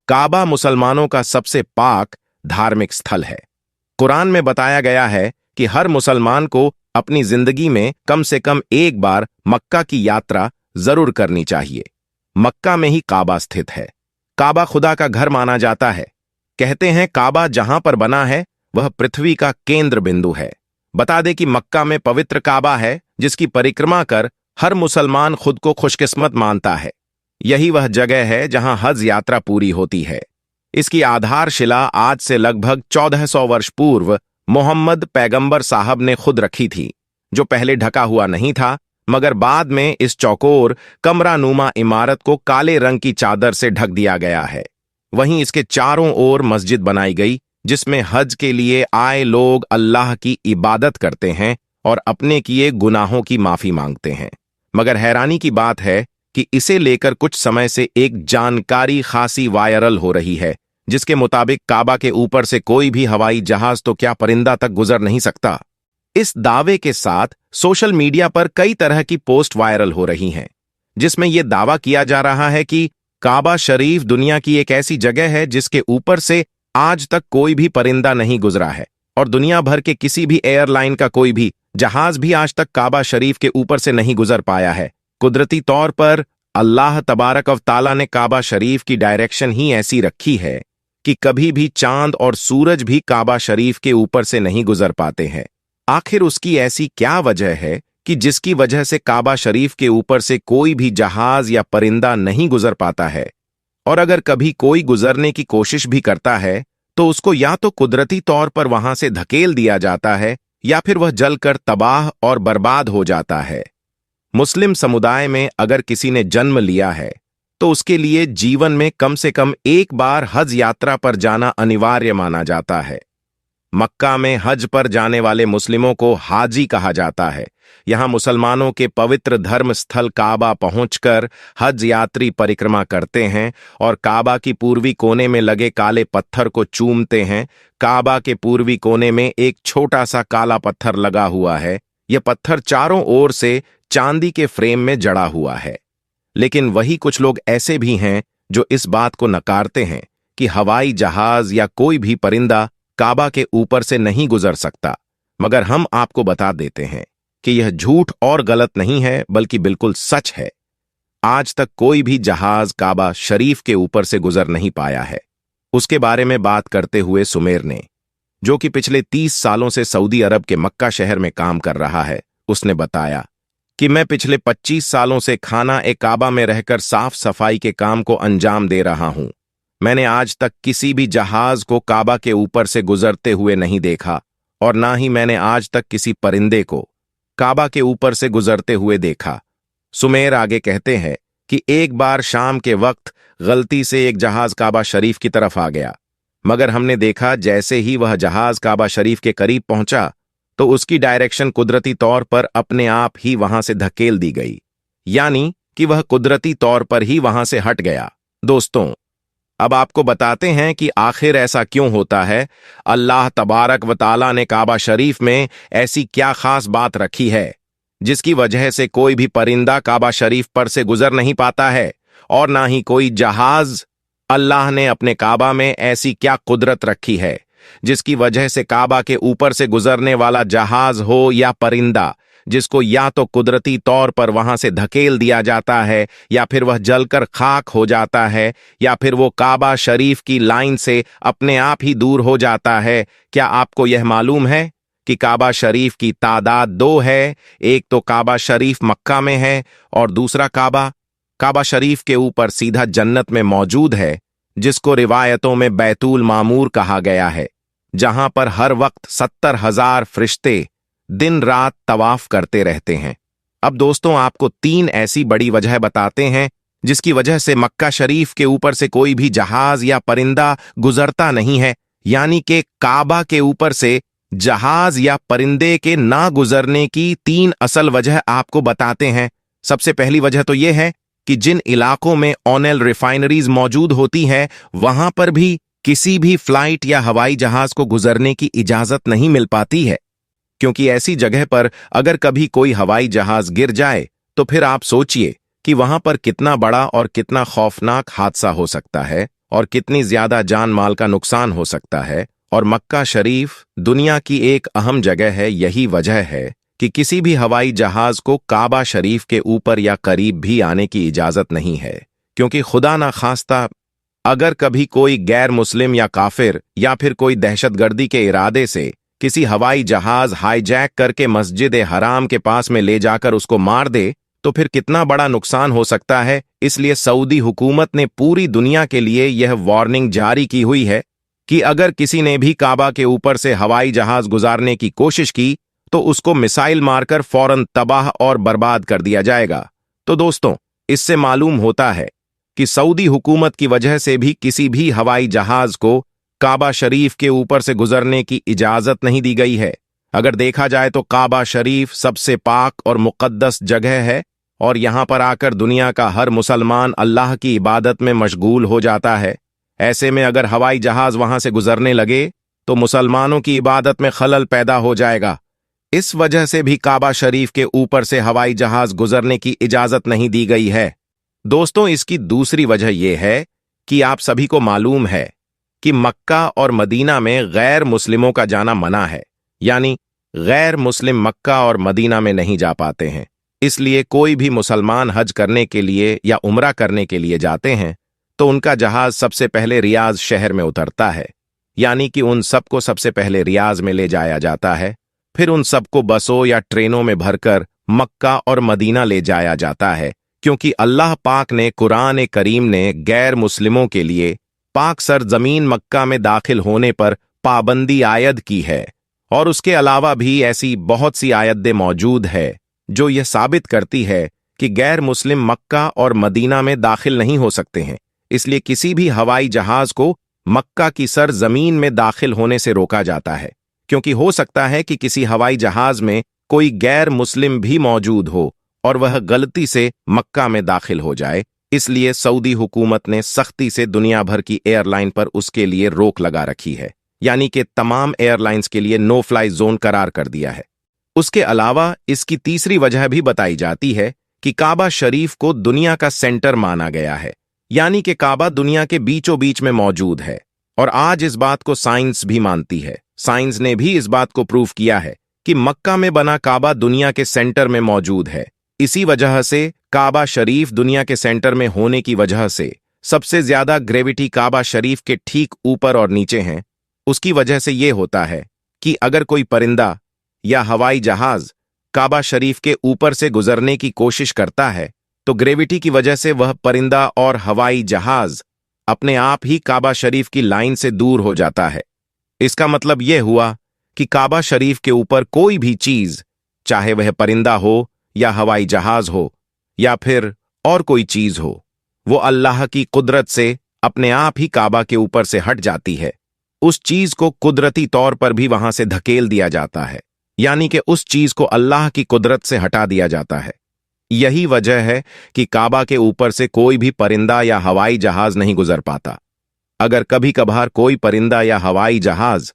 काबा मुसलमानों का सबसे पाक धार्मिक स्थल है। कुरान में बताया गया है कि हर मुसलमान को अपनी जिंदगी में कम से कम एक बार मक्का की यात्रा जरूर करनी चाहिए। मक्का में ही काबा स्थित है। काबा खुदा का घर माना जाता है। कहते हैं काबा जहां पर बना है वह पृथ्वी का केंद्र बिंदु है। बता दे कि मक्का में पवित्र काबा है जिसकी परिक्रमा कर हर मुसलमान खुद को खुशकिस्मत मानता है। यही वह जगह है जहां हज यात्रा पूरी होती है। इसकी आधारशिला आज से लगभग 1400 वर्ष पूर्व मोहम्मद पैगंबर साहब ने खुद रखी थी, जो पहले ढका हुआ नहीं था, मगर बाद में इस चौकोर कमरानुमा इमारत को काले रंग की चादर से ढक दिया गया है। वहीं इसके चारों ओर मस्जिद बनाई गई जिसमें हज के लिए आए लोग अल्लाह की इबादत करते हैं और अपने किए गुनाहों की माफी मांगते हैं। मगर हैरानी की बात है कि इसे लेकर कुछ समय से एक जानकारी खासी वायरल हो रही है, जिसके मुताबिक काबा के ऊपर से कोई भी हवाई जहाज तो क्या परिंदा तक गुजर नहीं सकता। इस दावे के साथ सोशल मीडिया पर कई तरह की पोस्ट वायरल हो रही हैं, जिसमें यह दावा किया जा रहा है कि काबा शरीफ दुनिया की एक ऐसी जगह है जिसके ऊपर से आज तक कोई भी परिंदा नहीं गुजरा है और दुनिया भर के किसी भी एयरलाइन का कोई भी जहाज भी आज तक काबा शरीफ के ऊपर से नहीं गुजर पाया है। कुदरती तौर पर अल्लाह तबारक व तआला ने काबा शरीफ की डायरेक्शन ही ऐसी रखी है कि कभी भी चांद और सूरज भी काबा शरीफ के ऊपर से नहीं गुजर पाते हैं। आखिर उसकी ऐसी क्या वजह है कि जिसकी वजह से काबा शरीफ के ऊपर से कोई भी जहाज या परिंदा नहीं गुजर पाता है? और अगर कभी कोई गुजरने की कोशिश भी करता है तो उसको या तो कुदरती तौर पर वहां से धकेल दिया जाता है या फिर वह जलकर तबाह और बर्बाद हो जाता है। मुस्लिम समुदाय में अगर किसी ने जन्म लिया है तो उसके लिए जीवन में कम से कम एक बार हज यात्रा पर जाना अनिवार्य माना जाता है। मक्का में हज पर जाने वाले मुस्लिमों को हाजी कहा जाता है। यहां मुसलमानों के पवित्र धर्म स्थल काबा पहुंचकर हज यात्री परिक्रमा करते हैं और काबा की पूर्वी कोने में लगे काले पत्थर को चूमते हैं। काबा के पूर्वी कोने में एक छोटा सा काला पत्थर लगा हुआ है। यह पत्थर चारों ओर से चांदी के फ्रेम में जड़ा हुआ है। लेकिन वही कुछ लोग ऐसे भी हैं जो इस बात को नकारते हैं कि हवाई जहाज या कोई भी परिंदा काबा के ऊपर से नहीं गुजर सकता। मगर हम आपको बता देते हैं कि यह झूठ और गलत नहीं है, बल्कि बिल्कुल सच है। आज तक कोई भी जहाज काबा शरीफ के ऊपर से गुजर नहीं पाया है। उसके बारे में बात करते हुए सुमेर ने, जो कि पिछले 30 सालों से सऊदी अरब के मक्का शहर में काम कर रहा है, उसने बताया कि मैं पिछले 25 सालों से खाना ए काबा में रहकर साफ सफाई के काम को अंजाम दे रहा हूं। मैंने आज तक किसी भी जहाज को काबा के ऊपर से गुजरते हुए नहीं देखा और ना ही मैंने आज तक किसी परिंदे को काबा के ऊपर से गुजरते हुए देखा। सुमेर आगे कहते हैं कि एक बार शाम के वक्त गलती से एक जहाज काबा शरीफ की तरफ आ गया, मगर हमने देखा जैसे ही वह जहाज काबा शरीफ के करीब पहुंचा तो उसकी डायरेक्शन कुदरती तौर पर अपने आप ही वहां से धकेल दी गई, यानी कि वह कुदरती तौर पर ही वहां से हट गया। दोस्तों, अब आपको बताते हैं कि आखिर ऐसा क्यों होता है। अल्लाह तबारक व तआला ने काबा शरीफ में ऐसी क्या खास बात रखी है जिसकी वजह से कोई भी परिंदा काबा शरीफ पर से गुजर नहीं पाता है और ना ही कोई जहाज। अल्लाह ने अपने काबा में ऐसी क्या कुदरत रखी है जिसकी वजह से काबा के ऊपर से गुजरने वाला जहाज हो या परिंदा, जिसको या तो कुदरती तौर पर वहां से धकेल दिया जाता है या फिर वह जलकर खाक हो जाता है या फिर वो काबा शरीफ की लाइन से अपने आप ही दूर हो जाता है। क्या आपको यह मालूम है कि काबा शरीफ की तादाद 2 है? एक तो काबा शरीफ मक्का में है और दूसरा काबा शरीफ के ऊपर सीधा जन्नत में मौजूद है, जिसको रिवायतों में बैतुल मामूर कहा गया है, जहां पर हर वक्त 70,000 फरिश्ते दिन रात तवाफ करते रहते हैं। अब दोस्तों, आपको 3 ऐसी बड़ी वजह बताते हैं जिसकी वजह से मक्का शरीफ के ऊपर से कोई भी जहाज या परिंदा गुजरता नहीं है, यानी कि काबा के ऊपर से जहाज या परिंदे के ना गुजरने की 3 असल वजह आपको बताते हैं। सबसे पहली वजह तो यह है कि जिन इलाकों में ऑयल रिफाइनरीज मौजूद होती है वहां पर भी किसी भी फ्लाइट या हवाई जहाज को गुजरने की इजाजत नहीं मिल पाती है, क्योंकि ऐसी जगह पर अगर कभी कोई हवाई जहाज गिर जाए तो फिर आप सोचिए कि वहां पर कितना बड़ा और कितना खौफनाक हादसा हो सकता है। और कितनी ज्यादा जान माल का नुकसान हो सकता है। और मक्का शरीफ दुनिया की एक अहम जगह है। यही वजह है कि किसी भी हवाई जहाज को काबा शरीफ के ऊपर या करीब भी आने की इजाजत नहीं है, क्योंकि खुदा ना खास्ता अगर कभी कोई गैर मुस्लिम या काफिर या फिर कोई दहशतगर्दी के इरादे से किसी हवाई जहाज हाईजैक करके मस्जिद हराम के पास में ले जाकर उसको मार दे तो फिर कितना बड़ा नुकसान हो सकता है। इसलिए सऊदी हुकूमत ने पूरी दुनिया के लिए यह वार्निंग जारी की हुई है कि अगर किसी ने भी काबा के ऊपर से हवाई जहाज गुजारने की कोशिश की तो उसको मिसाइल मारकर फौरन तबाह और बर्बाद कर दिया जाएगा। तो दोस्तों, इससे मालूम होता है कि सऊदी हुकूमत की वजह से भी किसी भी हवाई जहाज को काबा शरीफ के ऊपर से गुजरने की इजाजत नहीं दी गई है। अगर देखा जाए तो काबा शरीफ सबसे पाक और मुकद्दस जगह है और यहां पर आकर दुनिया का हर मुसलमान अल्लाह की इबादत में मशगूल हो जाता है। ऐसे में अगर हवाई जहाज वहां से गुजरने लगे तो मुसलमानों की इबादत में खलल पैदा हो जाएगा। इस वजह से भी काबा शरीफ के ऊपर से हवाई जहाज गुजरने की इजाजत नहीं दी गई है। दोस्तों, इसकी दूसरी वजह यह है कि आप सभी को मालूम है कि मक्का और मदीना में गैर मुस्लिमों का जाना मना है, यानी गैर मुस्लिम मक्का और मदीना में नहीं जा पाते हैं। इसलिए कोई भी मुसलमान हज करने के लिए या उम्रा करने के लिए जाते हैं तो उनका जहाज सबसे पहले रियाज शहर में उतरता है, यानी कि उन सबको सबसे पहले रियाज में ले जाया जाता है। फिर उन सबको बसों या ट्रेनों में भरकर मक्का और मदीना ले जाया जाता है, क्योंकि अल्लाह पाक ने कुरान करीम ने गैर मुस्लिमों के लिए पाक सरजमीन मक्का में दाखिल होने पर पाबंदी आयद की है। और उसके अलावा भी ऐसी बहुत सी आयतें मौजूद है जो यह साबित करती है कि गैर मुस्लिम मक्का और मदीना में दाखिल नहीं हो सकते हैं। इसलिए किसी भी हवाई जहाज को मक्का की सरजमीन में दाखिल होने से रोका जाता है, क्योंकि हो सकता है कि किसी हवाई जहाज में कोई गैर मुस्लिम भी मौजूद हो और वह गलती से मक्का में दाखिल हो जाए। इसलिए सऊदी हुकूमत ने सख्ती से दुनिया भर की एयरलाइन पर उसके लिए रोक लगा रखी है, यानी कि तमाम एयरलाइंस के लिए नो फ्लाई जोन करार कर दिया है। उसके अलावा इसकी तीसरी वजह भी बताई जाती है कि काबा शरीफ को दुनिया का सेंटर माना गया है, यानी कि काबा दुनिया के बीचों बीच में मौजूद है। और आज इस बात को साइंस भी मानती है। साइंस ने भी इस बात को प्रूव किया है कि मक्का में बना काबा दुनिया के सेंटर में मौजूद है। इसी वजह से काबा शरीफ दुनिया के सेंटर में होने की वजह से सबसे ज्यादा ग्रेविटी काबा शरीफ के ठीक ऊपर और नीचे हैं। उसकी वजह से यह होता है कि अगर कोई परिंदा या हवाई जहाज काबा शरीफ के ऊपर से गुजरने की कोशिश करता है तो ग्रेविटी की वजह से वह परिंदा और हवाई जहाज अपने आप ही काबा शरीफ की लाइन से दूर हो जाता है। इसका मतलब यह हुआ कि काबा शरीफ के ऊपर कोई भी चीज, चाहे वह परिंदा हो या हवाई जहाज हो या फिर और कोई चीज हो, वो अल्लाह की कुदरत से अपने आप ही काबा के ऊपर से हट जाती है। उस चीज को कुदरती तौर पर भी वहां से धकेल दिया जाता है, यानी कि उस चीज को अल्लाह की कुदरत से हटा दिया जाता है। यही वजह है कि काबा के ऊपर से कोई भी परिंदा या हवाई जहाज नहीं गुजर पाता। अगर कभी कभार कोई परिंदा या हवाई जहाज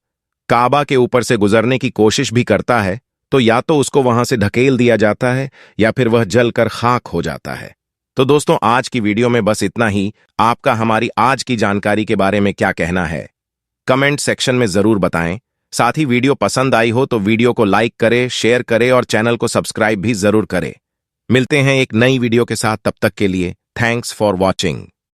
काबा के ऊपर से गुजरने की कोशिश भी करता है तो या तो उसको वहां से धकेल दिया जाता है या फिर वह जलकर खाक हो जाता है। तो दोस्तों, आज की वीडियो में बस इतना ही। आपका हमारी आज की जानकारी के बारे में क्या कहना है, कमेंट सेक्शन में जरूर बताएं। साथ ही वीडियो पसंद आई हो तो वीडियो को लाइक करें, शेयर करें और चैनल को सब्सक्राइब भी जरूर करें। मिलते हैं एक नई वीडियो के साथ, तब तक के लिए थैंक्स फॉर वॉचिंग।